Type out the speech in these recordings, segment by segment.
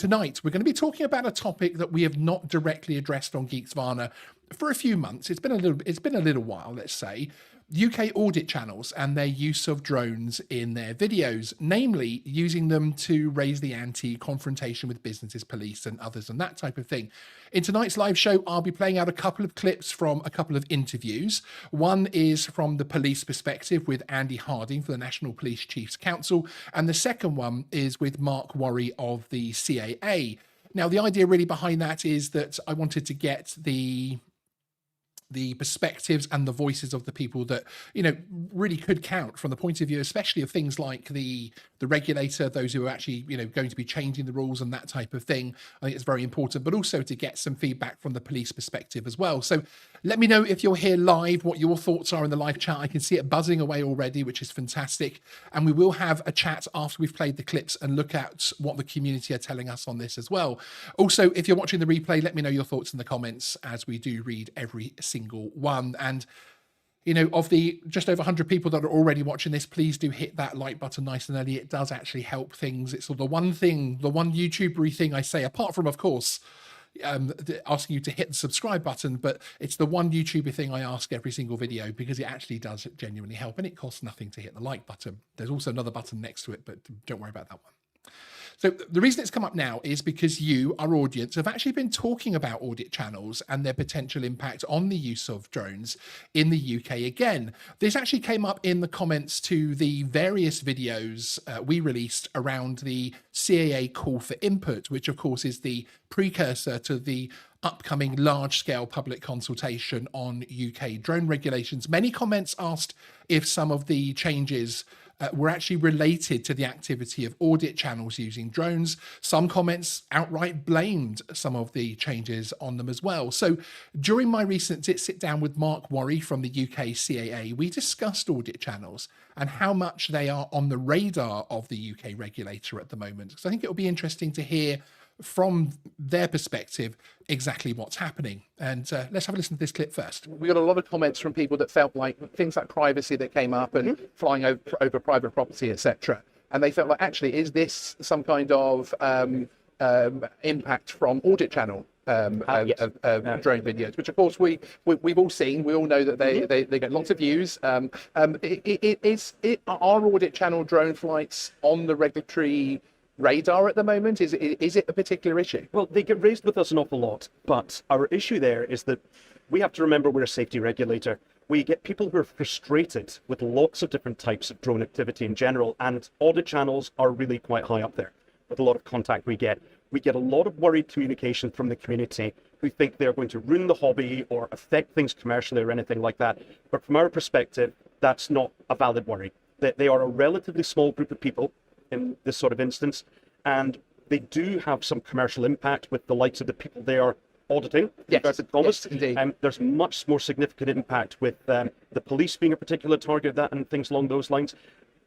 Tonight, we're going to be talking about a topic that we have not directly addressed on Geeksvana for a few months. It's been a little while, let's say. UK audit channels and their use of drones in their videos, namely using them to raise the ante, confrontation with businesses, police and others and that type of thing. In tonight's live show, I'll be playing out a couple of clips from a couple of interviews. One is from the police perspective with Andy Harding for the National Police Chiefs Council, and the second one is with Mark Worry of the CAA. Now, the idea really behind that is that I wanted to get the perspectives and the voices of the people that, you know, really could count from the point of view, especially of things like the regulator, those who are actually, you know, going to be changing the rules and that type of thing. I think it's very important, but also to get some feedback from the police perspective as well. So let me know if you're here live, what your thoughts are in the live chat. I can see it buzzing away already, which is fantastic. And we will have a chat after we've played the clips and look at what the community are telling us on this as well. Also, if you're watching the replay, let me know your thoughts in the comments, as we do read every single one. And you know, of the just over 100 people that are already watching this, please do hit that like button nice and early. It does actually help things. It's the one thing, the one YouTubery thing I say, apart from, of course, asking you to hit the subscribe button, but it's the one YouTuber thing I ask every single video, because it actually does genuinely help, and it costs nothing to hit the like button. There's also another button next to it, but don't worry about that one. So the reason it's come up now is because you, our audience, have actually been talking about audit channels and their potential impact on the use of drones in the UK again. This actually came up in the comments to the various videos we released around the CAA Call For Input, which of course is the precursor to the upcoming large-scale public consultation on UK drone regulations. Many comments asked if some of the changes were actually related to the activity of audit channels using drones. Some comments outright blamed some of the changes on them as well. So during my recent sit down with Mark Worry from the UK CAA, we discussed audit channels and how much they are on the radar of the UK regulator at the moment. So I think it'll be interesting to hear from their perspective exactly what's happening. And let's have a listen to this clip first. We got a lot of comments from people that felt like things like privacy that came up and flying over private property, etc. And they felt like, actually, is this some kind of impact from audit channel drone videos, which of course we've all seen. We all know that they get lots of views. Are audit channel drone flights on the regulatory radar at the moment? Is it a particular issue? Well, they get raised with us an awful lot, but our issue there is that we have to remember we're a safety regulator. We get people who are frustrated with lots of different types of drone activity in general, and audit channels are really quite high up there with a lot of contact we get. We get a lot of worried communication from the community who think they're going to ruin the hobby or affect things commercially or anything like that. But from our perspective, that's not a valid worry. They are a relatively small group of people in this sort of instance, and they do have some commercial impact with the likes of the people they are auditing. Yes, yes, indeed. There's much more significant impact with the police being a particular target of that and things along those lines.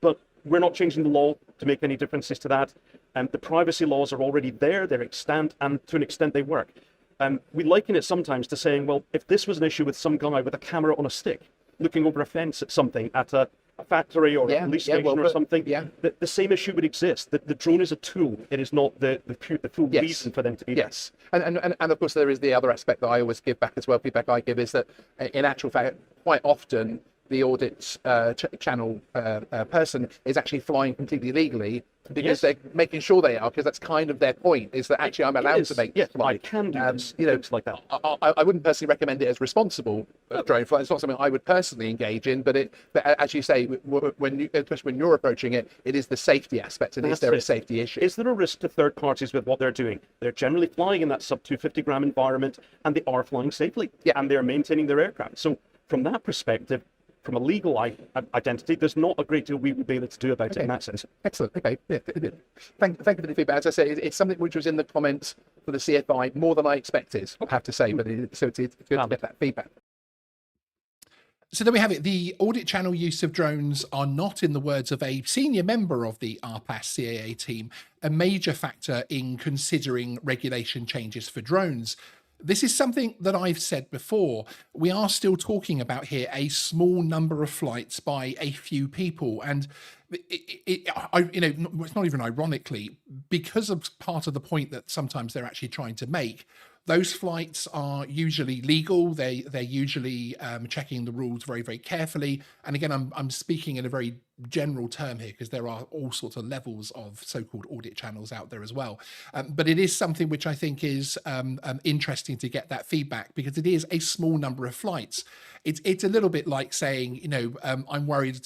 But we're not changing the law to make any differences to that. The privacy laws are already there, they're extant, and to an extent they work. We liken it sometimes to saying, well, if this was an issue with some guy with a camera on a stick looking over a fence at something, at a factory or a police station or something, the same issue would exist. The drone is a tool. It is not the full reason for them to be there. Yes, and of course there is the other aspect that I always give back as well. Feedback I give is that in actual fact, quite often the audit channel person is actually flying completely legally, because they're making sure they are, because that's kind of their point, is that actually I'm allowed to make I can do this, you know, things like that. I wouldn't personally recommend it as responsible drone flight. It's not something I would personally engage in, but as you say, especially when you're approaching it, it is the safety aspect, and is there a safety issue? Is there a risk to third parties with what they're doing? They're generally flying in that sub 250 gram environment, and they are flying safely, and they're maintaining their aircraft. So from that perspective, from a legal identity, there's not a great deal we would be able to do about it in that sense. Excellent. Okay. Yeah. Thank you for the feedback. As I say, it's something which was in the comments for the CFI more than I expected, I have to say. But so it's good to get that feedback. So there we have it. The audit channel use of drones are not, in the words of a senior member of the RPAS CAA team, a major factor in considering regulation changes for drones. This is something that I've said before. We are still talking about here a small number of flights by a few people, and it's not even ironically, because of part of the point that sometimes they're actually trying to make. Those flights are usually legal. They're usually checking the rules very, very carefully. And again, I'm speaking in a very general term here because there are all sorts of levels of so-called audit channels out there as well. But it is something which I think is interesting to get that feedback, because it is a small number of flights. It's a little bit like saying, I'm worried,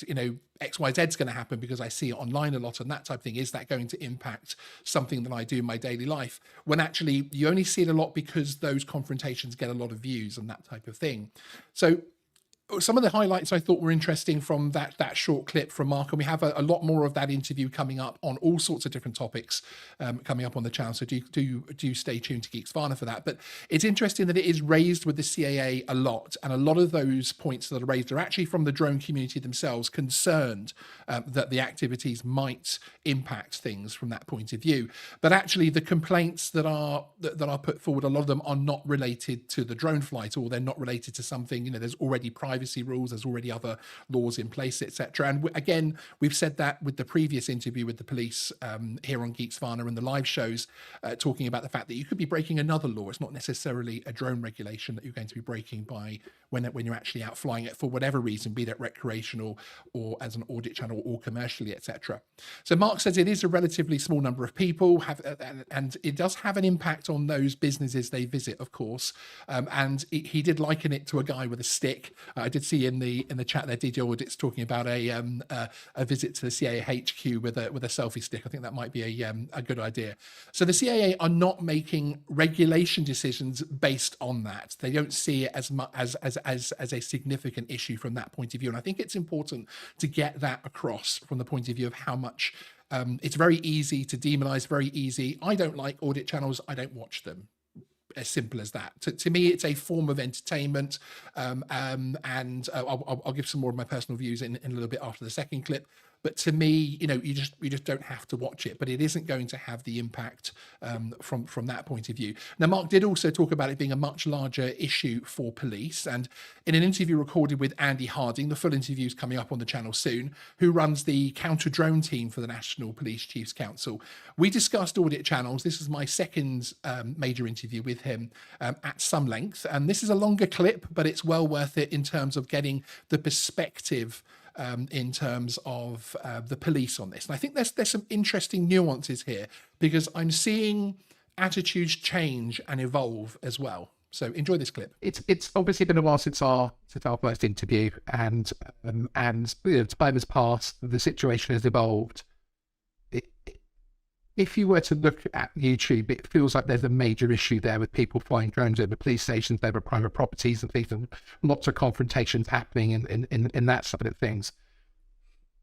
XYZ is going to happen because I see it online a lot and that type of thing. Is that going to impact something that I do in my daily life? When actually you only see it a lot because those confrontations get a lot of views and that type of thing. So some of the highlights I thought were interesting from that short clip from Mark, and we have a lot more of that interview coming up on all sorts of different topics coming up on the channel. So do stay tuned to Geeksvana for that. But it's interesting that it is raised with the CAA a lot, and a lot of those points that are raised are actually from the drone community themselves, concerned that the activities might impact things from that point of view. But actually, the complaints that are put forward, a lot of them are not related to the drone flight, or they're not related to something. There's already privacy rules, there's already other laws in place, etc. And again, we've said that with the previous interview with the police here on Geeksvana and the live shows, talking about the fact that you could be breaking another law. It's not necessarily a drone regulation that you're going to be breaking by when you're actually out flying it for whatever reason, be that recreational or as an audit channel or commercially, etc. So Mark says it is a relatively small number of people, and it does have an impact on those businesses they visit, of course. And he did liken it to a guy with a stick. I did see in the chat there, DJ Audit's talking about a visit to the CAA HQ with a selfie stick. I think that might be a good idea. So the CAA are not making regulation decisions based on that. They don't see it as much as a significant issue from that point of view. And I think it's important to get that across from the point of view of how much it's very easy to demonize, very easy. I don't like audit channels. I don't watch them. As simple as that. To me, it's a form of entertainment, and I'll give some more of my personal views in a little bit after the second clip. But to me, you just don't have to watch it. But it isn't going to have the impact from that point of view. Now, Mark did also talk about it being a much larger issue for police. And in an interview recorded with Andy Harding, the full interview is coming up on the channel soon, who runs the counter drone team for the National Police Chiefs Council. We discussed audit channels. This is my second major interview with him at some length. And this is a longer clip, but it's well worth it in terms of getting the perspective in terms of the police on this. And I think there's some interesting nuances here, because I'm seeing attitudes change and evolve as well. So enjoy this clip. It's obviously been a while since our first interview, and time has passed, the situation has evolved. If you were to look at YouTube, it feels like there's a major issue there with people flying drones over police stations, over private properties and things, and lots of confrontations happening in that side of things.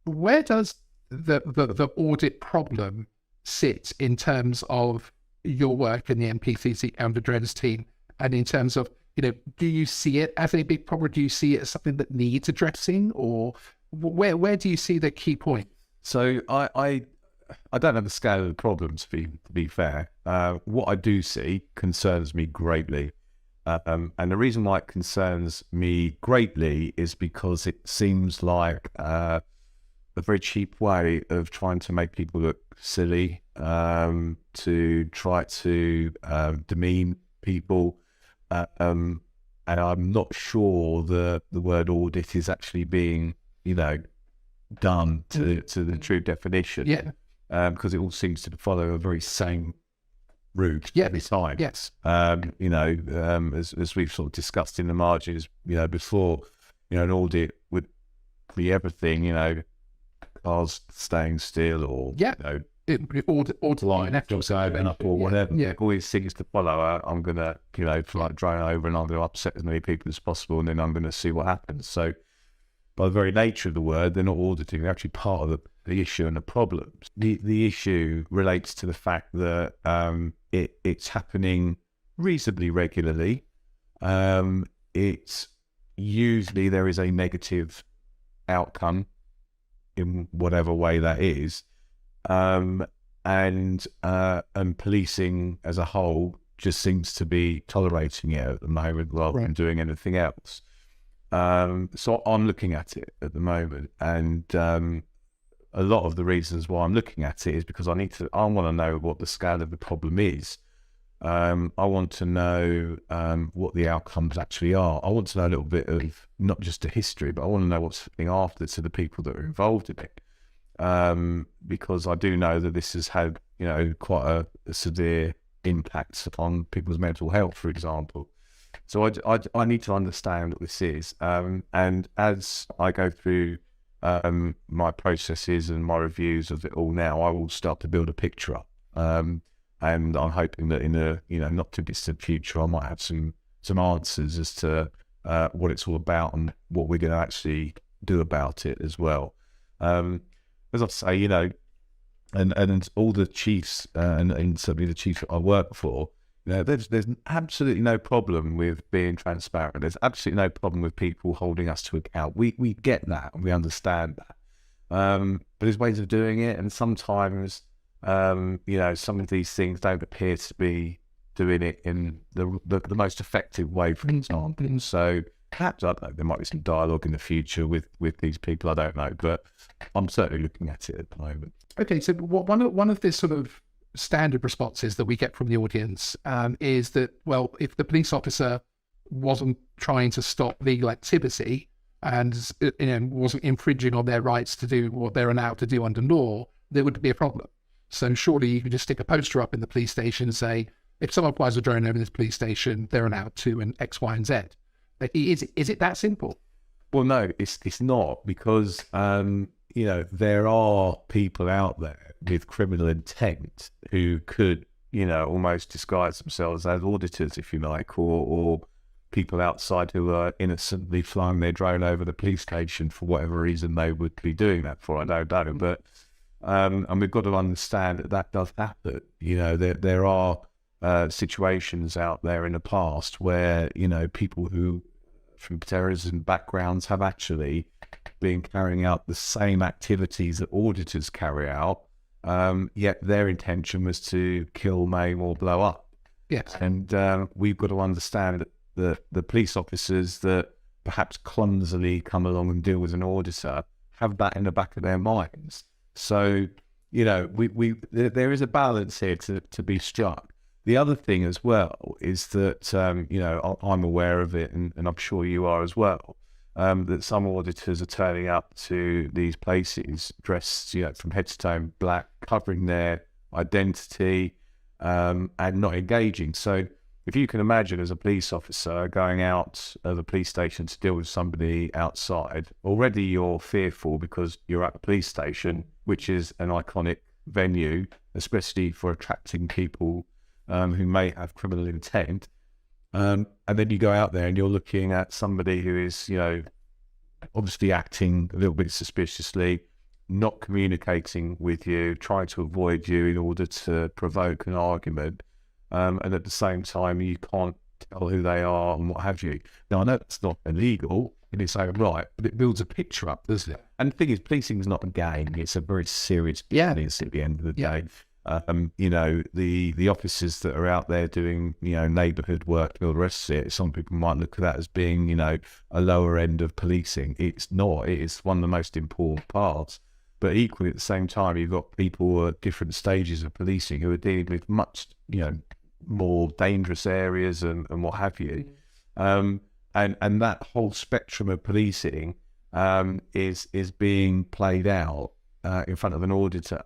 Where does the audit problem sit in terms of your work in the NPCC counter drones team, and in terms of, do you see it as a big problem? Do you see it as something that needs addressing, or where do you see the key point? So I don't have the scale of the problem, to be fair. What I do see concerns me greatly. And the reason why it concerns me greatly is because it seems like a very cheap way of trying to make people look silly, to try to demean people. And I'm not sure the word audit is actually being, done to the true definition. Yeah. Because it all seems to follow a very same route every time. Yes. As we've sort of discussed in the margins, before, an audit would be everything, cars staying still, or line up or whatever. Yeah. All these things to follow. I'm gonna, fly drone over, and I'm gonna upset as many people as possible, and then I'm gonna see what happens. So, by the very nature of the word, they're not auditing. They're actually part of the issue and the problem. The issue relates to the fact that it's happening reasonably regularly. It's usually there is a negative outcome in whatever way that is, and policing as a whole just seems to be tolerating it at the moment rather than doing anything else. So I'm looking at it at the moment, and a lot of the reasons why I'm looking at it is because I want to know what the scale of the problem is. I want to know what the outcomes actually are. I want to know a little bit of not just the history, but I want to know what's happening after to the people that are involved in it. Because I do know that this has had, quite a severe impact on people's mental health, for example. So I need to understand what this is. And as I go through my processes and my reviews of it all now, I will start to build a picture up. And I'm hoping that in a not too distant future, I might have some answers as to what it's all about and what we're going to actually do about it as well. As I say, and all the chiefs and certainly the chiefs that I work for, there's absolutely no problem with being transparent. There's absolutely no problem with people holding us to account. We get that and we understand that. But there's ways of doing it, and sometimes some of these things don't appear to be doing it in the most effective way, for example. So perhaps, I don't know, there might be some dialogue in the future with these people, I don't know, but I'm certainly looking at it at the moment. Okay, so one of the sort of standard responses that we get from the audience is that, well, if the police officer wasn't trying to stop legal activity and wasn't infringing on their rights to do what they're allowed to do under law, there would be a problem. So surely you can just stick a poster up in the police station and say, if someone flies a drone over this police station, they're allowed to, and X, Y, and Z. Is it that simple? Well, no, it's not, because there are people out there with criminal intent who could almost disguise themselves as auditors, if you like, or people outside who are innocently flying their drone over the police station for whatever reason they would be doing that for. I don't know, but and we've got to understand that does happen. There are situations out there in the past where people who from terrorism backgrounds have actually been carrying out the same activities that auditors carry out, yet their intention was to kill, maim, or blow up. Yes. And we've got to understand that the police officers that perhaps clumsily come along and deal with an auditor have that in the back of their minds. So, there is a balance here to be struck. The other thing as well is that, I'm aware of it, and I'm sure you are as well, that some auditors are turning up to these places dressed, from head to toe in black, covering their identity, and not engaging. So if you can imagine, as a police officer going out of a police station to deal with somebody outside, already you're fearful because you're at a police station, which is an iconic venue, especially for attracting people who may have criminal intent. And then you go out there and you're looking at somebody who is, obviously acting a little bit suspiciously, not communicating with you, trying to avoid you in order to provoke an argument. And at the same time, you can't tell who they are and what have you. Now, I know that's not illegal in its own right, but it builds a picture up, doesn't it? And the thing is, policing is not a game. It's a very serious business at the end of the day. The officers that are out there doing, neighbourhood work and all the rest of it, some people might look at that as being, a lower end of policing. It's not. It is one of the most important parts. But equally, at the same time, you've got people at different stages of policing who are dealing with much, more dangerous areas and what have you. And that whole spectrum of policing is being played out in front of an auditor.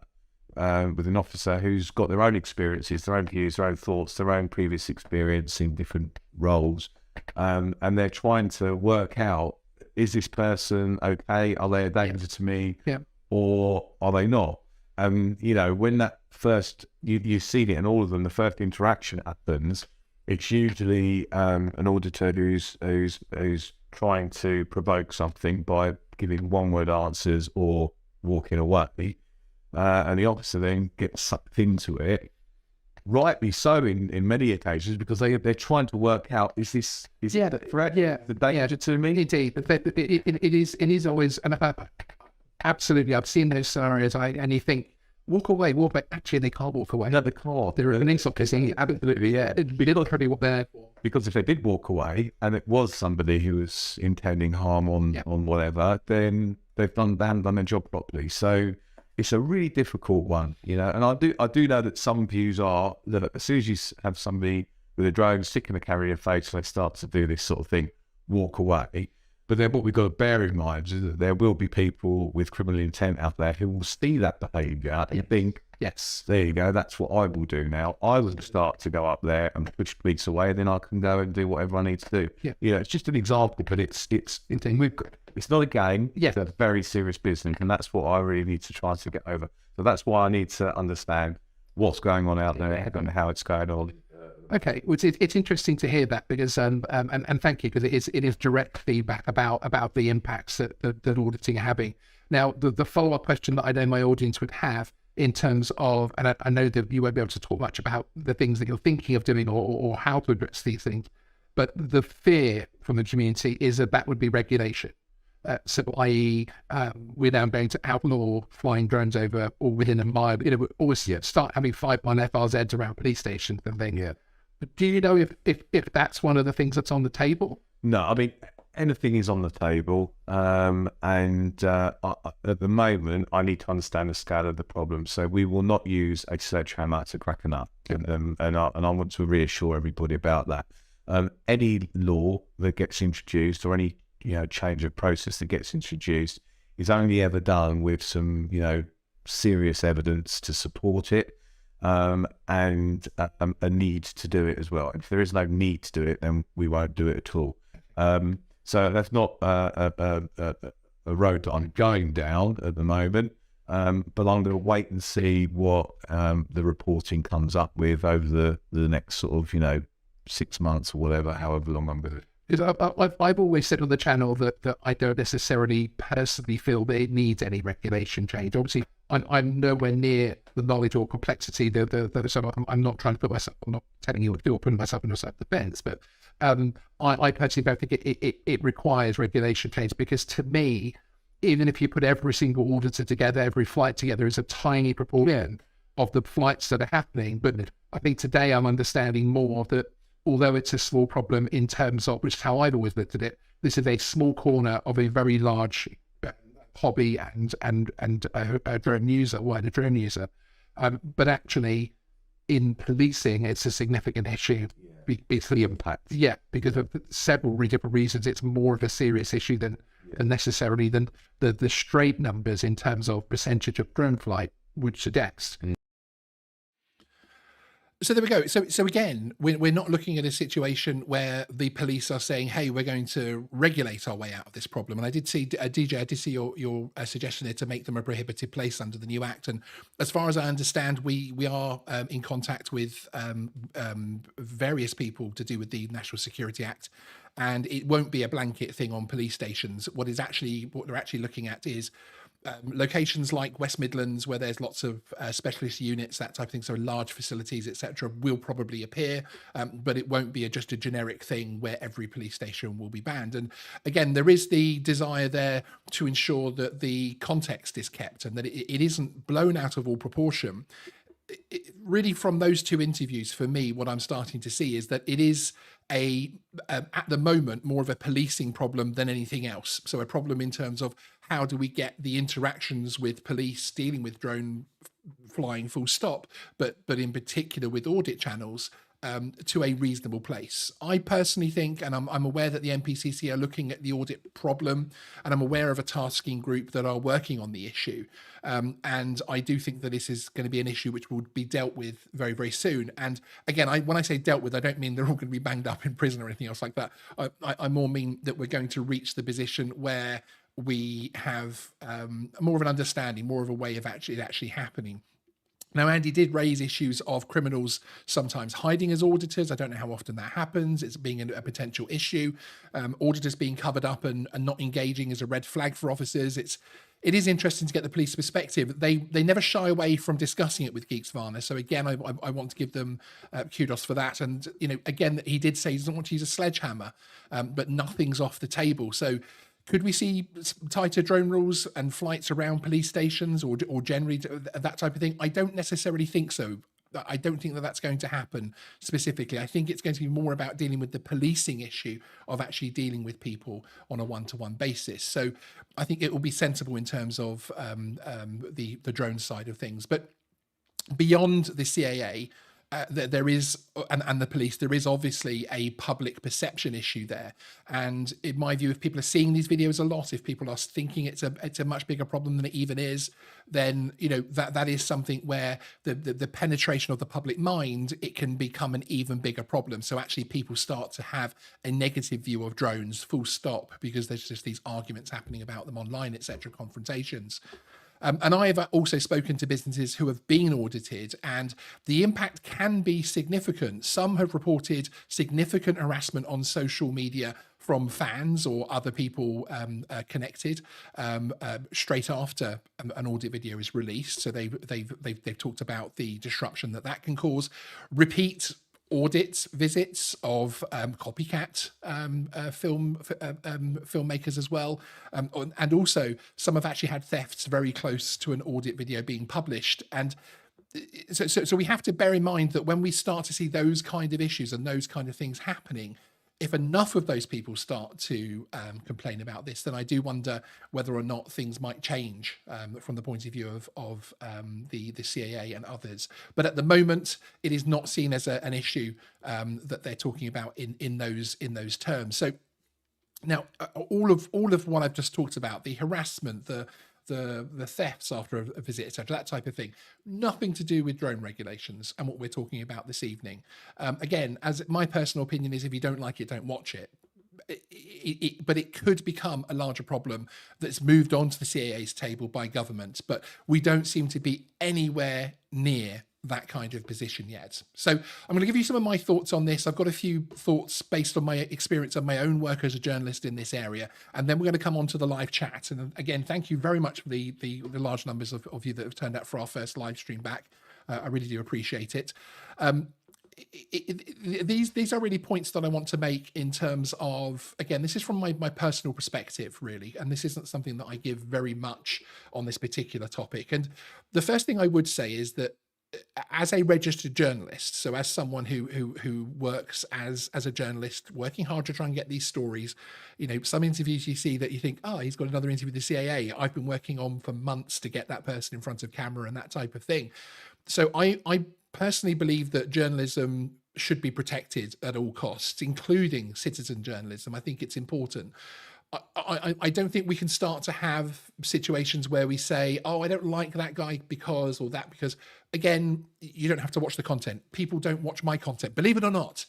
With an officer who's got their own experiences, their own views, their own thoughts, their own previous experience in different roles, and they're trying to work out, is this person okay? Are they a danger to me? Yeah. Or are they not? When that first, you've seen it in all of them, the first interaction happens, it's usually an auditor who's trying to provoke something by giving one-word answers or walking away. And the officer then gets sucked into it, rightly so in many occasions, because they're trying to work out, is it the threat, the danger to me? Indeed, it is always, and absolutely, I've seen those scenarios, and you think, walk away. Actually, they can't walk away. No, they can't. They're an insult because absolutely, yeah. It'd be literally what they're for. Because if they did walk away and it was somebody who was intending harm on whatever, then they haven't done their job properly. So it's a really difficult one, you know. And I do know that some views are that as soon as you have somebody with a drone sticking a camera in your face, they start to do this sort of thing, walk away. But then what we've got to bear in mind is that there will be people with criminal intent out there who will see that behaviour and think, yes, there you go, that's what I will do now. I will start to go up there and push police away, and then I can go and do whatever I need to do. Yeah. You know, it's just an example, but it's not a game. Yeah. It's a very serious business, and that's what I really need to try to get over. So that's why I need to understand what's going on out there and how it's going on. Okay, well, it's interesting to hear that because and thank you, because it is direct feedback about the impacts that auditing are having. Now, the follow-up question that I know my audience would have in terms of, and I know that you won't be able to talk much about the things that you're thinking of doing or how to address these things, but the fear from the community is that would be regulation. So, i.e., we're now going to outlaw flying drones over or within a mile. You know, we'll always start having 5-mile FRZs around police stations and things. Yeah. But do you know if that's one of the things that's on the table? No, I mean, anything is on the table. At the moment, I need to understand the scale of the problem. So we will not use a sledgehammer to crack a nut. And I want to reassure everybody about that. Any law that gets introduced or any change of process that gets introduced is only ever done with some serious evidence to support it. And a need to do it as well. If there is no need to do it, then we won't do it at all. So that's not a road that I'm going down at the moment, but I'm going to wait and see what the reporting comes up with over the next sort of 6 months or whatever, however long I'm going to. I've always said on the channel that I don't necessarily personally feel that it needs any regulation change. Obviously, I'm nowhere near the knowledge or complexity. So I'm not trying to put myself. I'm not telling you what to do or putting myself in self-defense. But I personally don't think it requires regulation change, because to me, even if you put every single auditor together, every flight together, is a tiny proportion of the flights that are happening. But I think today I'm understanding more that, although it's a small problem in terms of, which is how I've always looked at it, this is a small corner of a very large hobby and a drone user, wider drone user. But actually, in policing, it's a significant issue. It's the impact. Yeah, because of several different reasons, it's more of a serious issue than necessarily than the straight numbers in terms of percentage of drone flight would suggest. So there we go. So again, we're not looking at a situation where the police are saying, "Hey, we're going to regulate our way out of this problem." And I did see DJ, I did see your suggestion there to make them a prohibited place under the new act. And as far as I understand, we are in contact with various people to do with the National Security Act, and it won't be a blanket thing on police stations. What they're actually looking at is locations like West Midlands, where there's lots of specialist units, that type of thing, so large facilities, etc., will probably appear, but it won't be just a generic thing where every police station will be banned. And again, there is the desire there to ensure that the context is kept and that it isn't blown out of all proportion. Really, from those two interviews, for me, what I'm starting to see is that it is at the moment, more of a policing problem than anything else. So a problem in terms of how do we get the interactions with police dealing with drone flying, full stop, but in particular with audit channels, to a reasonable place. I personally think, and I'm aware that the NPCC are looking at the audit problem, and I'm aware of a tasking group that are working on the issue. And I do think that this is going to be an issue which will be dealt with very, very soon. And again, when I say dealt with, I don't mean they're all going to be banged up in prison or anything else like that. I more mean that we're going to reach the position where we have more of an understanding, more of a way of it actually happening. Now, Andy did raise issues of criminals sometimes hiding as auditors. I don't know how often that happens. It's being a potential issue. Auditors being covered up and not engaging is a red flag for officers. It is interesting to get the police perspective. They never shy away from discussing it with Geeks Varna. So again, I want to give them kudos for that. And again, he did say he doesn't want to use a sledgehammer, but nothing's off the table. So Could we see tighter drone rules and flights around police stations or generally that type of thing? I don't necessarily think so. I don't think that that's going to happen specifically. I think it's going to be more about dealing with the policing issue of actually dealing with people on a one-to-one basis. So I think it will be sensible in terms of the drone side of things. But beyond the CAA, there is, and the police, there is obviously a public perception issue there. And in my view, if people are seeing these videos a lot, if people are thinking it's a much bigger problem than it even is, then that is something where the penetration of the public mind, it can become an even bigger problem. So actually people start to have a negative view of drones, full stop, because there's just these arguments happening about them online, etc., confrontations. And I have also spoken to businesses who have been audited, and the impact can be significant. Some have reported significant harassment on social media from fans or other people connected straight after an audit video is released. So they've talked about the disruption that can cause. Repeat audit visits of copycat filmmakers as well, and also some have actually had thefts very close to an audit video being published. And so we have to bear in mind that when we start to see those kind of issues and those kind of things happening, if enough of those people start to complain about this, then I do wonder whether or not things might change from the point of view of the CAA and others. But at the moment, it is not seen as an issue that they're talking about in those terms. So now, all of what I've just talked about, the harassment, the thefts after a visit, etc., that type of thing, nothing to do with drone regulations and what we're talking about this evening. Again, as my personal opinion is, if you don't like it, don't watch it. But it could become a larger problem that's moved onto the CAA's table by government, but we don't seem to be anywhere near that kind of position yet. So I'm going to give you some of my thoughts on this. I've got a few thoughts based on my experience of my own work as a journalist in this area, and then we're going to come on to the live chat. And again, thank you very much for the large numbers of you that have turned out for our first live stream back. I really do appreciate it. These are really points that I want to make in terms of, again, this is from my personal perspective, really, and this isn't something that I give very much on this particular topic. And the first thing I would say is that as a registered journalist, so as someone who works as a journalist, working hard to try and get these stories, some interviews you see that you think, oh, he's got another interview with the CAA. I've been working on for months to get that person in front of camera and that type of thing. So I personally believe that journalism should be protected at all costs, including citizen journalism. I think it's important. I don't think we can start to have situations where we say, oh, I don't like that guy because, or that because, again, you don't have to watch the content. People don't watch my content, believe it or not,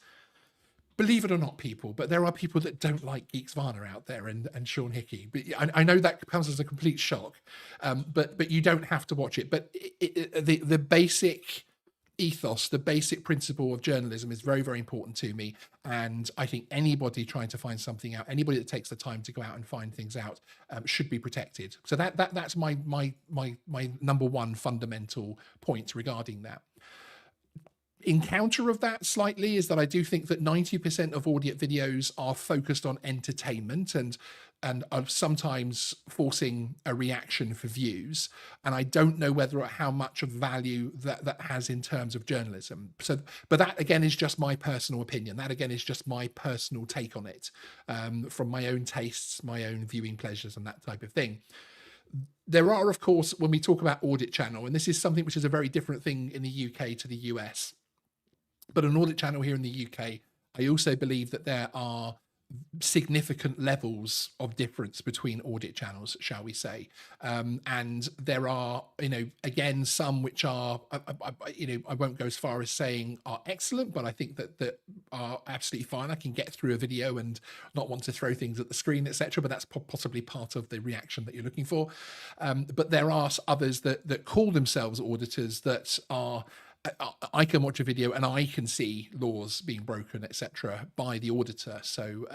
people, but there are people that don't like Geeks Varna out there and Sean Hickey. But I know that comes as a complete shock, but you don't have to watch it. But the basic ethos, the basic principle of journalism is very, very important to me. And I think anybody trying to find something out, anybody that takes the time to go out and find things out, should be protected. So that's my number one fundamental point regarding that. In counter of that slightly is that I do think that 90% of audit videos are focused on entertainment and are sometimes forcing a reaction for views. And I don't know whether or how much of value that has in terms of journalism. So, but that again is just my personal opinion. That again is just my personal take on it, from my own tastes, my own viewing pleasures and that type of thing. There are, of course, when we talk about Audit Channel, and this is something which is a very different thing in the UK to the US, but an Audit Channel here in the UK, I also believe that there are significant levels of difference between audit channels, shall we say. And there are, again, some which are, I won't go as far as saying are excellent, but I think that are absolutely fine. I can get through a video and not want to throw things at the screen, etc. But that's possibly part of the reaction that you're looking for. But there are others that call themselves auditors that are, I can watch a video and I can see laws being broken, etc., by the auditor. So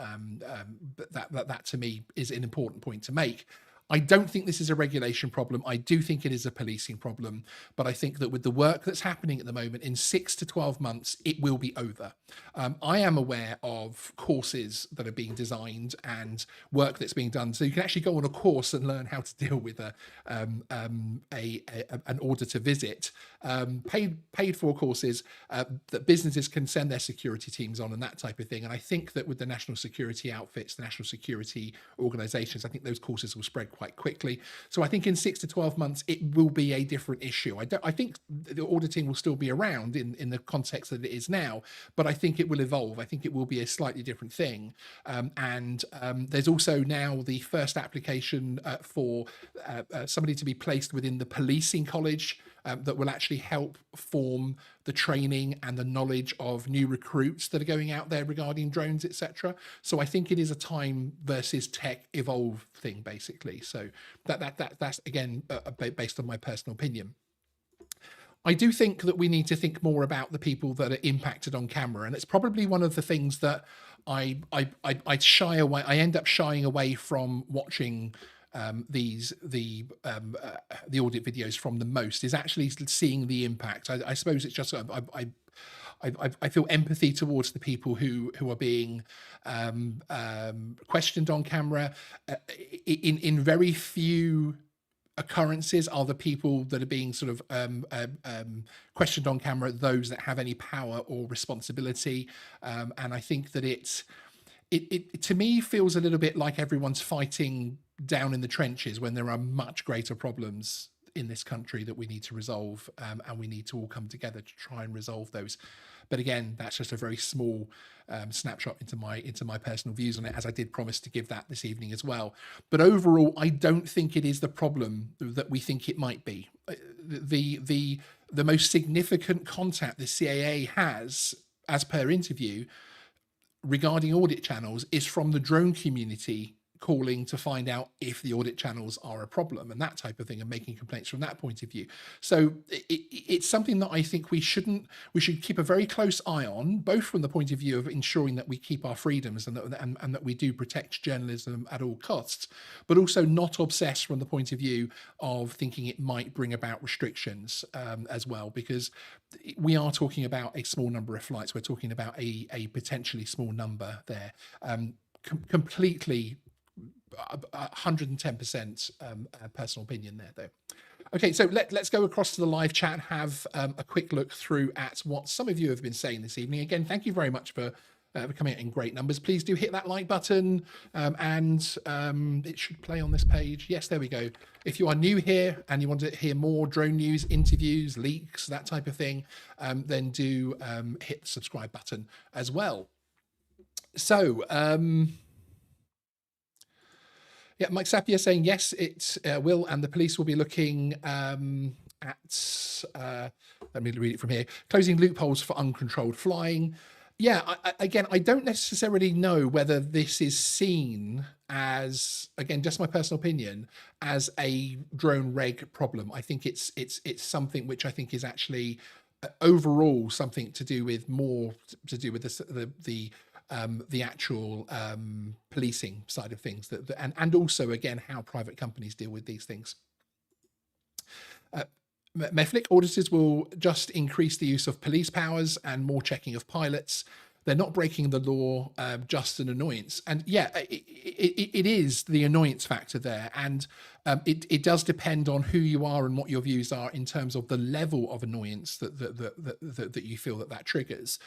that to me is an important point to make. I don't think this is a regulation problem. I do think it is a policing problem. But I think that with the work that's happening at the moment, in 6 to 12 months, it will be over. I am aware of courses that are being designed and work that's being done. So you can actually go on a course and learn how to deal with an auditor visit, paid for courses that businesses can send their security teams on and that type of thing. And I think that with the national security outfits, the national security organizations, I think those courses will spread quite quickly. So I think in 6 to 12 months, it will be a different issue. I think the auditing will still be around in the context that it is now, but I think it will evolve. I think it will be a slightly different thing. There's also now the first application for somebody to be placed within the policing college that will actually help form the training and the knowledge of new recruits that are going out there regarding drones, etc. So I think it is a time versus tech evolve thing, basically. So that's again based on my personal opinion. I do think that we need to think more about the people that are impacted on camera, and it's probably one of the things that I shy away. I end up shying away from watching the audit videos from the most, is actually seeing the impact. I suppose it's just I feel empathy towards the people who are being questioned on camera. In very few occurrences are the people that are being sort of questioned on camera those that have any power or responsibility, and I think that it to me feels a little bit like everyone's fighting down in the trenches when there are much greater problems in this country that we need to resolve, and we need to all come together to try and resolve those. But again, that's just a very small snapshot into my personal views on it, as I did promise to give that this evening as well. But overall, I don't think it is the problem that we think it might be. The most significant contact the CAA has, as per interview, regarding audit channels is from the drone community calling to find out if the audit channels are a problem and that type of thing, and making complaints from that point of view. So it's something that I think we should keep a very close eye on, both from the point of view of ensuring that we keep our freedoms and that we do protect journalism at all costs, but also not obsess from the point of view of thinking it might bring about restrictions as well, because we are talking about a small number of flights. We're talking about a potentially small number there. Completely 110% personal opinion there, though. Okay, so let's go across to the live chat, have a quick look through at what some of you have been saying this evening. Again, thank you very much for coming out in great numbers. Please do hit that like button, and it should play on this page. Yes, there we go. If you are new here and you want to hear more drone news, interviews, leaks, that type of thing, then do hit the subscribe button as well. So, yeah, Mike Sapia saying, yes, it will, and the police will be looking at, let me read it from here, closing loopholes for uncontrolled flying. Yeah, again, I don't necessarily know whether this is seen as, again, just my personal opinion, as a drone reg problem. I think it's something which I think is actually overall something to do with the actual policing side of things, and also again how private companies deal with these things. Meflick, auditors will just increase the use of police powers and more checking of pilots. They're not breaking the law, just an annoyance. And yeah, it is the annoyance factor there. And it does depend on who you are and what your views are in terms of the level of annoyance that you feel that triggers.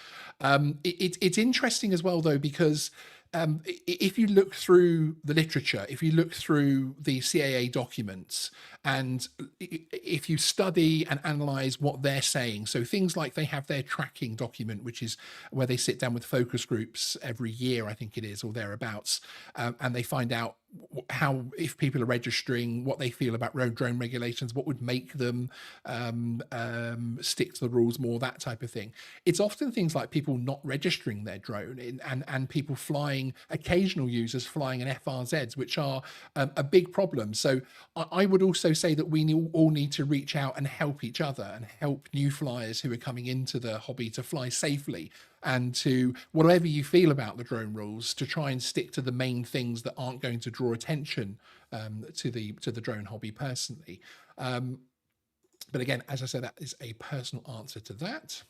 It's interesting as well, though, because if you look through the literature, if you look through the CAA documents, and if you study and analyze what they're saying, so things like they have their tracking document, which is where they sit down with focus groups every year, I think it is, or thereabouts, and they find out how, if people are registering, what they feel about drone regulations, what would make them stick to the rules more, that type of thing. It's often things like people not registering their drone and people flying, occasional users flying an FRZs, which are a big problem. So I would also say that we all need to reach out and help each other and help new flyers who are coming into the hobby to fly safely, and to, whatever you feel about the drone rules, to try and stick to the main things that aren't going to draw attention to the drone hobby personally. But again, as I said, that is a personal answer to that.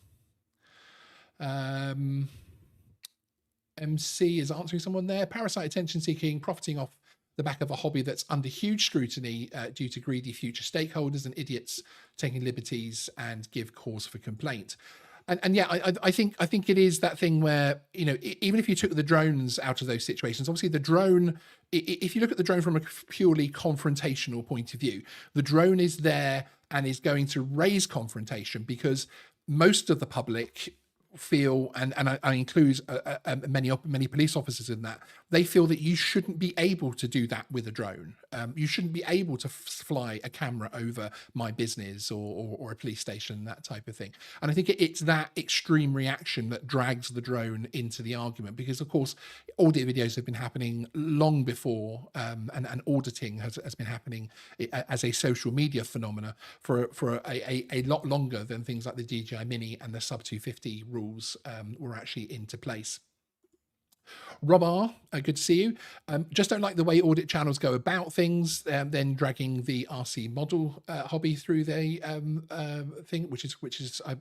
MC is answering someone there. Parasite attention seeking, profiting off the back of a hobby that's under huge scrutiny due to greedy future stakeholders and idiots taking liberties and give cause for complaint. And yeah, I think it is that thing where, you know, even if you took the drones out of those situations, obviously the drone, if you look at the drone from a purely confrontational point of view, the drone is there and is going to raise confrontation because most of the public feel, and I include many police officers in that, they feel that you shouldn't be able to do that with a drone. You shouldn't be able to fly a camera over my business or a police station, that type of thing. And I think it's that extreme reaction that drags the drone into the argument, because of course audit videos have been happening long before, and auditing has been happening as a social media phenomena for a lot longer than things like the DJI Mini and the sub 250 rules were actually into place. Rob R, good to see you. Just don't like the way audit channels go about things, then dragging the RC model hobby through the thing, which is I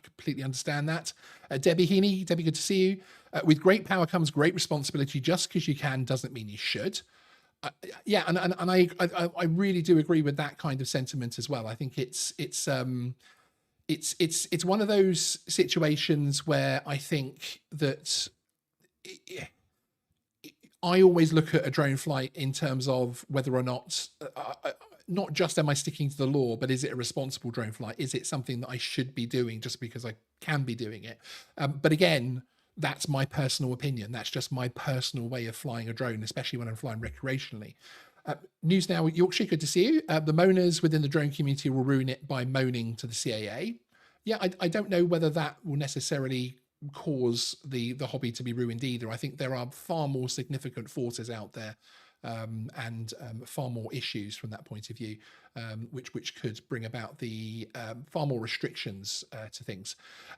completely understand that. Debbie Heaney, Debbie, good to see you. With great power comes great responsibility. Just because you can doesn't mean you should. Yeah, and I really do agree with that kind of sentiment as well. I think it's one of those situations where I think that I always look at a drone flight in terms of whether or not just am I sticking to the law, but is it a responsible drone flight? Is it something that I should be doing just because I can be doing it? But again, that's my personal opinion. That's just my personal way of flying a drone, especially when I'm flying recreationally. News Now, Yorkshire, good to see you. The moaners within the drone community will ruin it by moaning to the CAA. Yeah, I don't know whether that will necessarily cause the hobby to be ruined either. I think there are far more significant forces out there, and far more issues from that point of view, which could bring about the far more restrictions to things.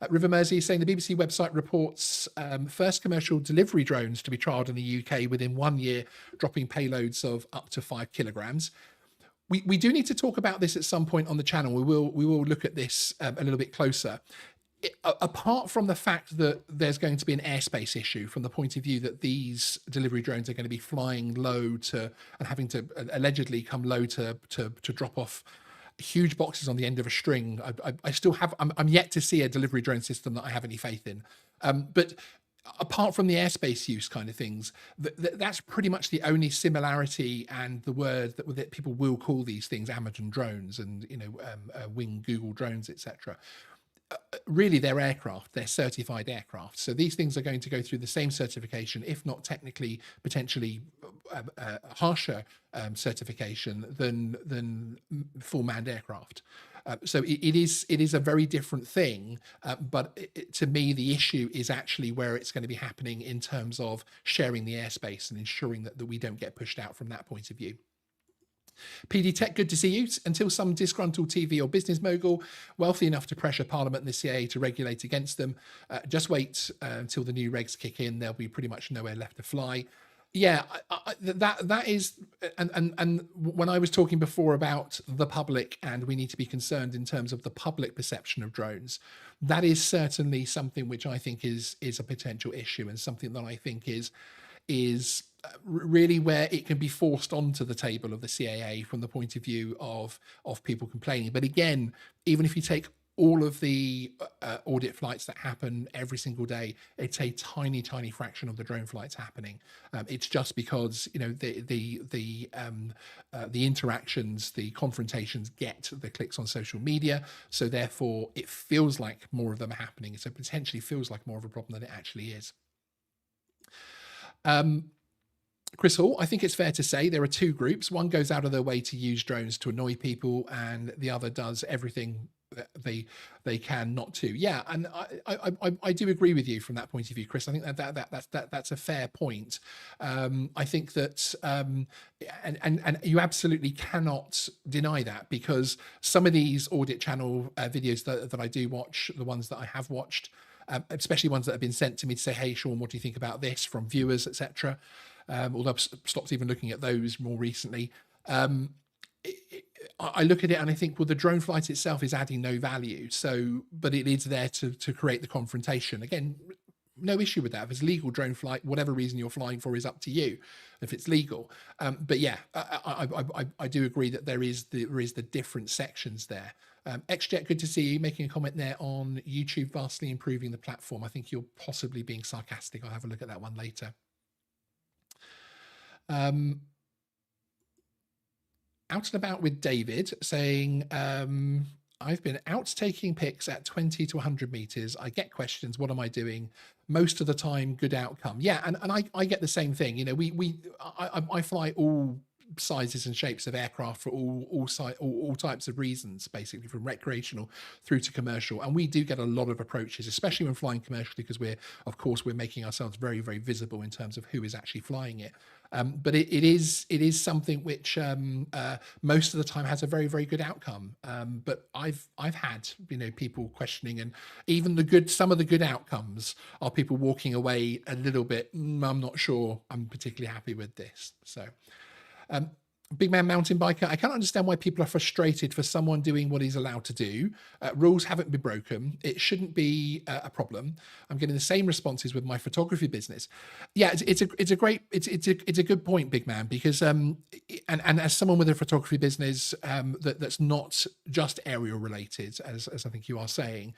River Mersey is saying the BBC website reports first commercial delivery drones to be trialled in the UK within 1 year, dropping payloads of up to 5 kilograms. We do need to talk about this at some point on the channel. We will look at this a little bit closer. Apart from the fact that there's going to be an airspace issue from the point of view that these delivery drones are going to be flying low to and having to allegedly come low to drop off huge boxes on the end of a string. I still have, I'm yet to see a delivery drone system that I have any faith in. But apart from the airspace use kind of things, that's pretty much the only similarity, and the word that people will call these things Amazon drones and, you know, Wing Google drones, etc. Really, they're aircraft, they're certified aircraft. So these things are going to go through the same certification, if not technically, potentially harsher certification than full manned aircraft. So it is a very different thing. But to me, the issue is actually where it's going to be happening in terms of sharing the airspace and ensuring that we don't get pushed out from that point of view. PD Tech, good to see you. Until some disgruntled TV or business mogul wealthy enough to pressure Parliament and the CAA to regulate against them, just wait until the new regs kick in. There'll be pretty much nowhere left to fly. Yeah, that is, and when I was talking before about the public and we need to be concerned in terms of the public perception of drones, that is certainly something which I think is a potential issue, and something that I think is really where it can be forced onto the table of the CAA from the point of view of people complaining. But again, even if you take all of the audit flights that happen every single day, it's a tiny fraction of the drone flights happening. It's just because, you know, the interactions, the confrontations get the clicks on social media, so therefore it feels like more of them are happening. So potentially feels like more of a problem than it actually is. Chris Hall, I think it's fair to say there are two groups. One goes out of their way to use drones to annoy people, and the other does everything that they can not to. Yeah, and I do agree with you from that point of view, Chris. I think that's a fair point. I think that and you absolutely cannot deny that, because some of these audit channel videos that I do watch, the ones that I have watched, especially ones that have been sent to me to say, hey Sean, what do you think about this, from viewers, etc. although I've stopped even looking at those more recently. I look at it and I think, well, the drone flight itself is adding no value. So, but it is there to create the confrontation. Again, no issue with that. If it's legal drone flight, whatever reason you're flying for is up to you if it's legal. But yeah, I do agree that there is the different sections there. XJet, good to see you making a comment there on YouTube vastly improving the platform. I think you're possibly being sarcastic. I'll have a look at that one later. Out and about with David saying, I've been out taking pics at 20 to 100 meters. I get questions. What am I doing? Most of the time, good outcome. Yeah, and I get the same thing. You know, I fly all sizes and shapes of aircraft for all types of reasons, basically from recreational through to commercial. And we do get a lot of approaches, especially when flying commercially, because we're making ourselves very, very visible in terms of who is actually flying it. But it is something which most of the time has a very, very good outcome. But I've had, you know, people questioning, and even some of the good outcomes are people walking away a little bit, I'm not sure I'm particularly happy with this. So Big Man Mountain Biker, I can't understand why people are frustrated for someone doing what he's allowed to do. Rules haven't been broken. It shouldn't be a problem. I'm getting the same responses with my photography business. Yeah, it's a good point, Big Man, because and as someone with a photography business that's not just aerial related, as I think you are saying,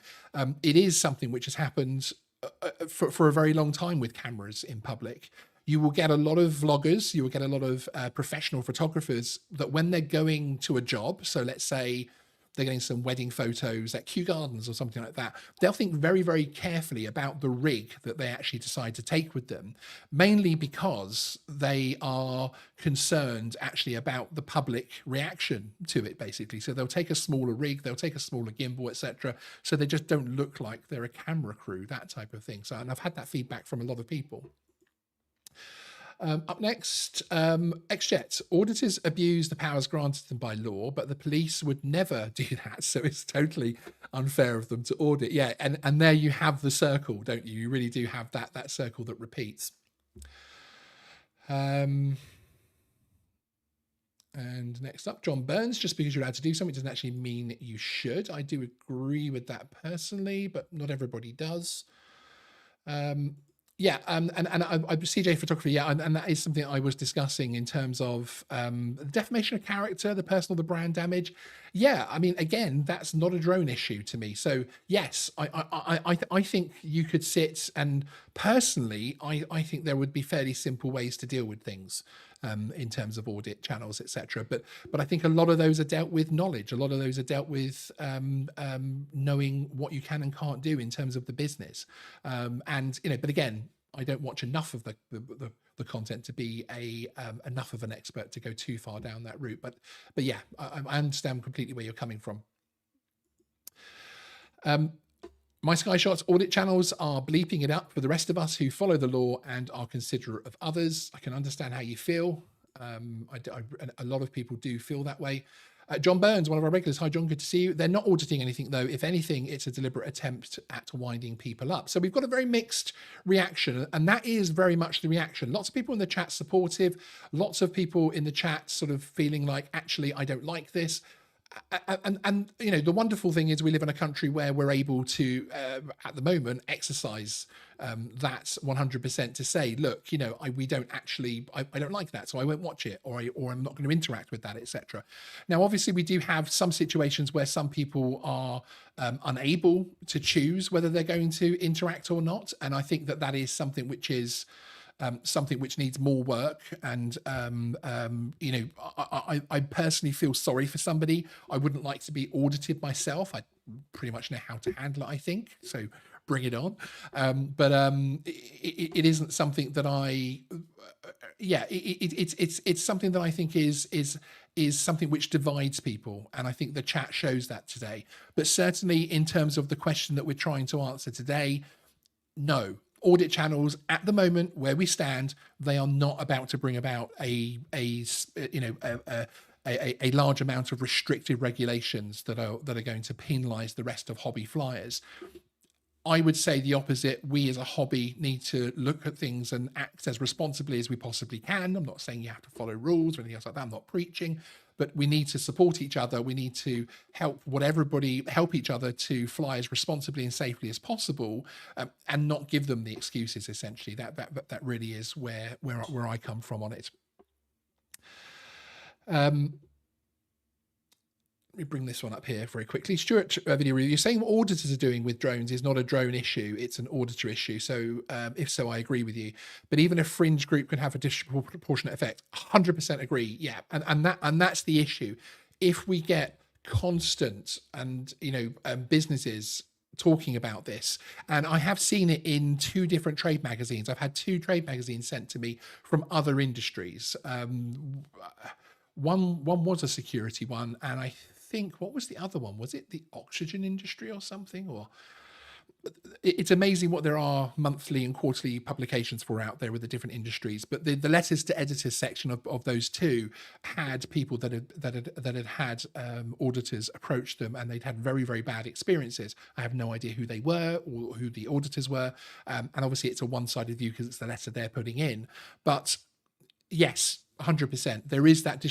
it is something which has happened for a very long time with cameras in public. You will get a lot of vloggers, you will get a lot of professional photographers that when they're going to a job, so let's say they're getting some wedding photos at Kew Gardens or something like that, they'll think very, very carefully about the rig that they actually decide to take with them, mainly because they are concerned actually about the public reaction to it, basically. So they'll take a smaller rig, they'll take a smaller gimbal, etc. So they just don't look like they're a camera crew, that type of thing. So, and I've had that feedback from a lot of people. Up next, XJet. Auditors abuse the powers granted them by law, but the police would never do that. So it's totally unfair of them to audit. Yeah, and there you have the circle, don't you? You really do have that circle that repeats. And next up, John Burns. Just because you're allowed to do something doesn't actually mean you should. I do agree with that personally, but not everybody does. Yeah, and I CJ photography, yeah, and that is something I was discussing in terms of the defamation of character, the personal, the brand damage. Yeah, I mean, again, that's not a drone issue to me. So yes, I think you could sit, and personally, I think there would be fairly simple ways to deal with things in terms of audit channels, etc. But I think a lot of those are dealt with knowledge. A lot of those are dealt with knowing what you can and can't do in terms of the business. And you know, but again, I don't watch enough of the content to be enough of an expert to go too far down that route. But yeah, I understand completely where you're coming from. My Sky Shots audit channels are bleeping it up for the rest of us who follow the law and are considerate of others. I can understand how you feel. A lot of people do feel that way. John Burns, one of our regulars. Hi, John. Good to see you. They're not auditing anything, though. If anything, it's a deliberate attempt at winding people up. So we've got a very mixed reaction, and that is very much the reaction. Lots of people in the chat supportive. Lots of people in the chat sort of feeling like, actually, I don't like this. And you know, the wonderful thing is we live in a country where we're able to at the moment exercise that 100% to say, look, you know, I don't like that, so I won't watch it, or I'm not going to interact with that, etc. Now obviously we do have some situations where some people are unable to choose whether they're going to interact or not, and I think that is something which is something which needs more work. And you know, I personally feel sorry for somebody. I wouldn't like to be audited myself. I pretty much know how to handle it, I think, so bring it on. But it isn't something that it's something that I think is something which divides people, and I think the chat shows that today. But certainly in terms of the question that we're trying to answer today, no. Audit channels at the moment where we stand, they are not about to bring about a large amount of restrictive regulations that are going to penalize the rest of hobby flyers. I would say the opposite. We as a hobby need to look at things and act as responsibly as we possibly can. I'm not saying you have to follow rules or anything else like that. I'm not preaching, but we need to support each other. We need to help each other to fly as responsibly and safely as possible, and not give them the excuses. Essentially, that really is where I come from on it. Let me bring this one up here very quickly. Stuart, video review, saying what auditors are doing with drones is not a drone issue, it's an auditor issue. So if so, I agree with you. But even a fringe group can have a disproportionate effect. 100% agree. Yeah, and that's the issue. If we get constant and businesses talking about this, and I have seen it in 2 different trade magazines. I've had 2 trade magazines sent to me from other industries. One was a security one, and I think, what was the other one? Was it the oxygen industry or something? Or it's amazing what there are monthly and quarterly publications for out there with the different industries. But the letters to editors section of those 2 had people that had auditors approach them, and they'd had very, very bad experiences. I have no idea who they were or who the auditors were, and obviously it's a one-sided view because it's the letter they're putting in. But yes, 100%, there is that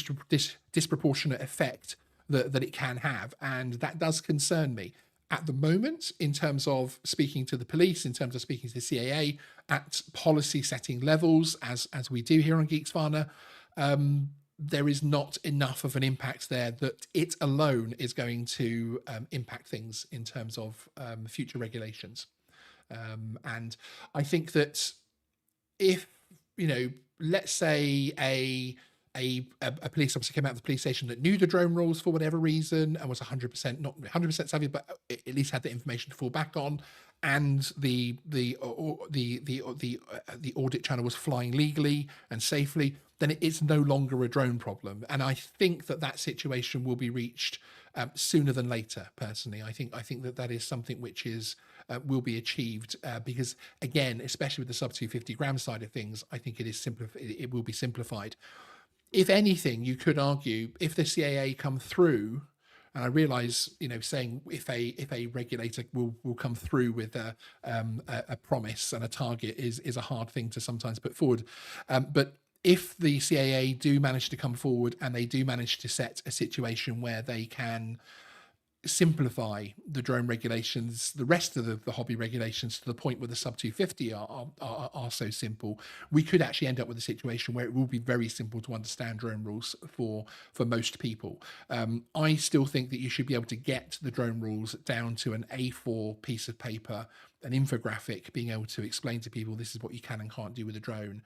disproportionate effect that it can have, and that does concern me at the moment in terms of speaking to the police, in terms of speaking to the CAA at policy setting levels, as we do here on Geeksvana. There is not enough of an impact there that it alone is going to impact things in terms of future regulations. And I think that if, let's say a police officer came out of the police station that knew the drone rules for whatever reason and was 100% not 100% savvy, but at least had the information to fall back on, and the audit channel was flying legally and safely, then it's no longer a drone problem. And I think that situation will be reached sooner than later. Personally, I think that is something which is will be achieved because, again, especially with the sub 250 gram side of things, I think it will be simplified. If anything, you could argue if the CAA come through, and I realize, saying if a regulator will come through with a promise and a target is a hard thing to sometimes put forward. But if the CAA do manage to come forward and they do manage to set a situation where they can simplify the drone regulations, the rest of the hobby regulations, to the point where the sub 250 are so simple, we could actually end up with a situation where it will be very simple to understand drone rules for most people. I still think that you should be able to get the drone rules down to an A4 piece of paper, an infographic, being able to explain to people this is what you can and can't do with a drone.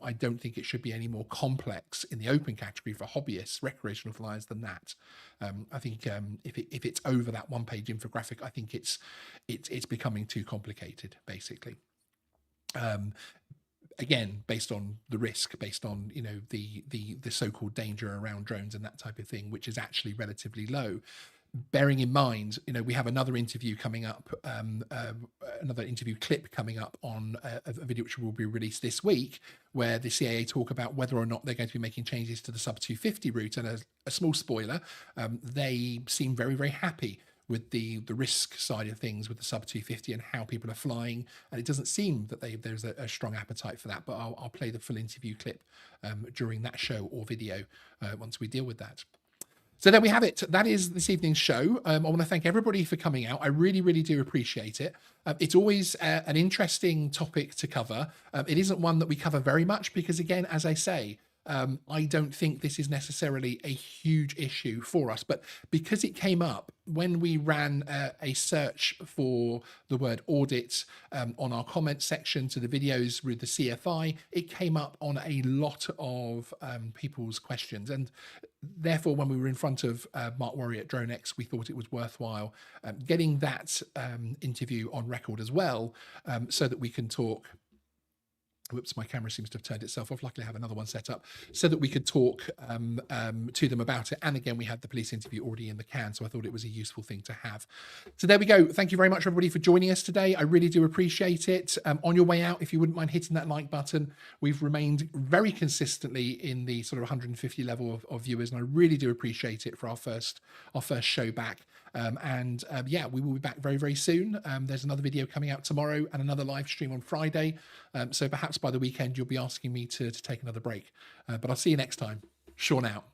I don't think it should be any more complex in the open category for hobbyists, recreational flyers, than that. I think if it's over that 1-page infographic, I think it's becoming too complicated, basically. Again, based on the risk, based on the so-called danger around drones and that type of thing, which is actually relatively low. Bearing in mind, we have another interview coming up, another interview clip coming up on a video which will be released this week, where the CAA talk about whether or not they're going to be making changes to the sub 250 route. And a small spoiler, they seem very, very happy with the risk side of things with the sub 250 and how people are flying. And it doesn't seem that there's a strong appetite for that, but I'll play the full interview clip during that show or video once we deal with that. So there we have it. That is this evening's show. I want to thank everybody for coming out. I really, really do appreciate it. It's always an interesting topic to cover. It isn't one that we cover very much because, again, as I say, I don't think this is necessarily a huge issue for us, but because it came up when we ran a search for the word audit on our comment section to the videos with the CFI, it came up on a lot of people's questions. And therefore, when we were in front of Mark Worry at DroneX, we thought it was worthwhile getting that interview on record as well, so that we can talk Whoops, my camera seems to have turned itself off. Luckily, I have another one set up so that we could talk to them about it. And again, we had the police interview already in the can, so I thought it was a useful thing to have. So there we go. Thank you very much, everybody, for joining us today. I really do appreciate it. On your way out, if you wouldn't mind hitting that like button, we've remained very consistently in the sort of 150 level of viewers, and I really do appreciate it for our first show back. Yeah, we will be back very, very soon. There's another video coming out tomorrow and another live stream on Friday. So perhaps by the weekend, you'll be asking me to take another break. But I'll see you next time. Sean out.